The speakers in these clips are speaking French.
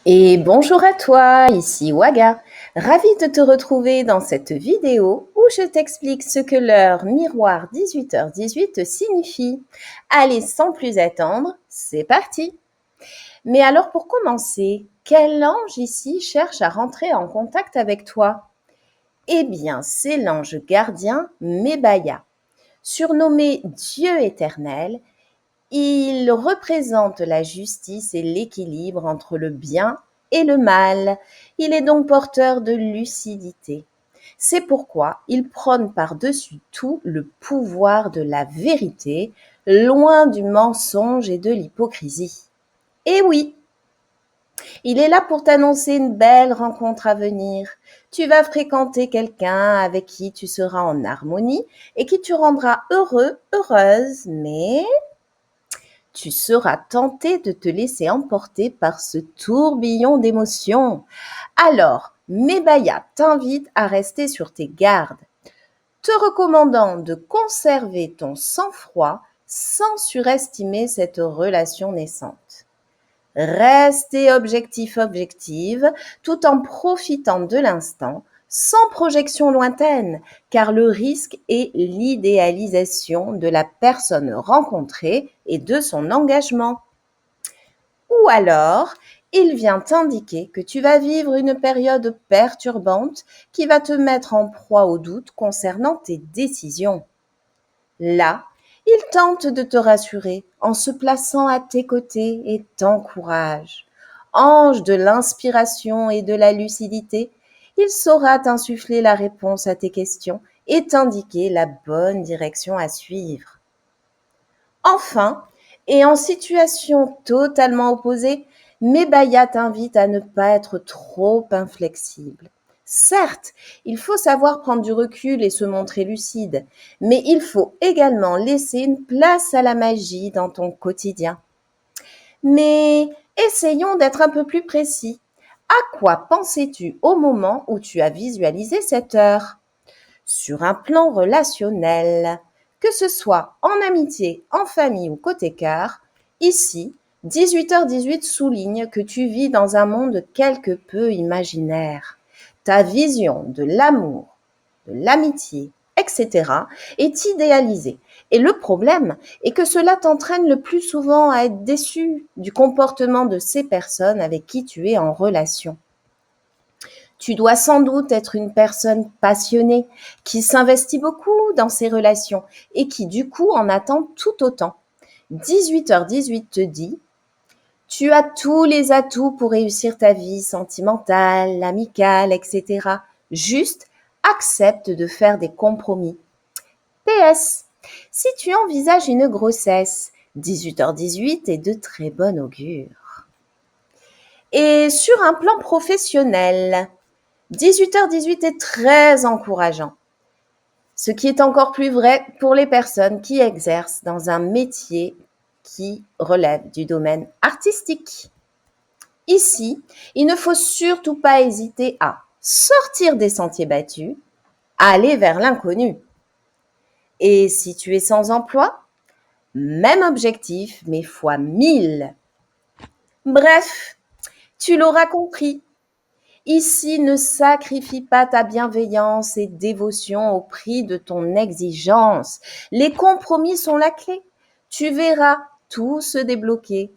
Et bonjour à toi, ici Waga. Ravie de te retrouver dans cette vidéo où je t'explique ce que l'heure miroir 18h18 signifie. Allez, sans plus attendre, c'est parti. Mais alors pour commencer, quel ange ici cherche à rentrer en contact avec toi? Eh bien, c'est l'ange gardien Mébaya. Surnommé Dieu éternel, il représente la justice et l'équilibre entre le bien et le mal. Il est donc porteur de lucidité. C'est pourquoi il prône par-dessus tout le pouvoir de la vérité, loin du mensonge et de l'hypocrisie. Et oui, il est là pour t'annoncer une belle rencontre à venir. Tu vas fréquenter quelqu'un avec qui tu seras en harmonie et qui te rendra heureux, heureuse, mais tu seras tenté de te laisser emporter par ce tourbillon d'émotions. Alors, Mébaya t'invite à rester sur tes gardes, te recommandant de conserver ton sang-froid sans surestimer cette relation naissante. Restez objective, tout en profitant de l'instant, sans projection lointaine, car le risque est l'idéalisation de la personne rencontrée et de son engagement. Ou alors, il vient t'indiquer que tu vas vivre une période perturbante qui va te mettre en proie au doute concernant tes décisions. Là, il tente de te rassurer en se plaçant à tes côtés et t'encourage. Ange de l'inspiration et de la lucidité, il saura t'insuffler la réponse à tes questions et t'indiquer la bonne direction à suivre. Enfin, et en situation totalement opposée, Mébaya t'invite à ne pas être trop inflexible. Certes, il faut savoir prendre du recul et se montrer lucide, mais il faut également laisser une place à la magie dans ton quotidien. Mais essayons d'être un peu plus précis. À quoi pensais-tu au moment où tu as visualisé cette heure? Sur un plan relationnel, que ce soit en amitié, en famille ou côté cœur, ici, 18h18 souligne que tu vis dans un monde quelque peu imaginaire. Ta vision de l'amour, de l'amitié, etc. est idéalisée. Et le problème est que cela t'entraîne le plus souvent à être déçu du comportement de ces personnes avec qui tu es en relation. Tu dois sans doute être une personne passionnée, qui s'investit beaucoup dans ses relations et qui du coup en attend tout autant. 18h18 te dit, tu as tous les atouts pour réussir ta vie sentimentale, amicale, etc. Juste accepte de faire des compromis. PS. Si tu envisages une grossesse, 18h18 est de très bon augure. Et sur un plan professionnel, 18h18 est très encourageant, ce qui est encore plus vrai pour les personnes qui exercent dans un métier qui relève du domaine artistique. Ici, il ne faut surtout pas hésiter à sortir des sentiers battus, aller vers l'inconnu. Et si tu es sans emploi, même objectif, mais fois 1000. Bref, tu l'auras compris. Ici, ne sacrifie pas ta bienveillance et dévotion au prix de ton exigence. Les compromis sont la clé. Tu verras tout se débloquer.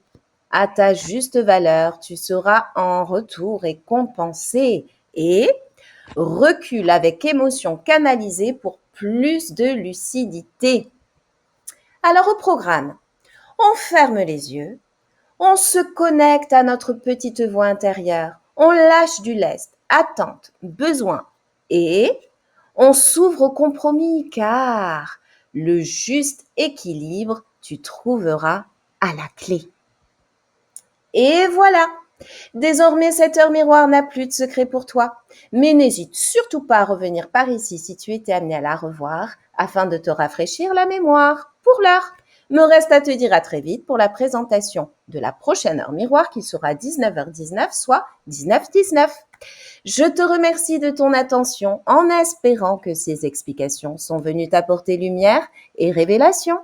À ta juste valeur, tu seras en retour récompensé. Et recule avec émotion canalisée pour plus de lucidité. Alors au programme, on ferme les yeux, on se connecte à notre petite voix intérieure, on lâche du lest, attente, besoin et on s'ouvre au compromis car le juste équilibre, tu trouveras à la clé. Et voilà, désormais cette heure miroir n'a plus de secret pour toi. Mais n'hésite surtout pas à revenir par ici si tu étais amené à la revoir afin de te rafraîchir la mémoire. Pour l'heure, me reste à te dire à très vite pour la présentation de la prochaine heure miroir qui sera 19h19, soit 19h19. Je te remercie de ton attention en espérant que ces explications sont venues t'apporter lumière et révélation.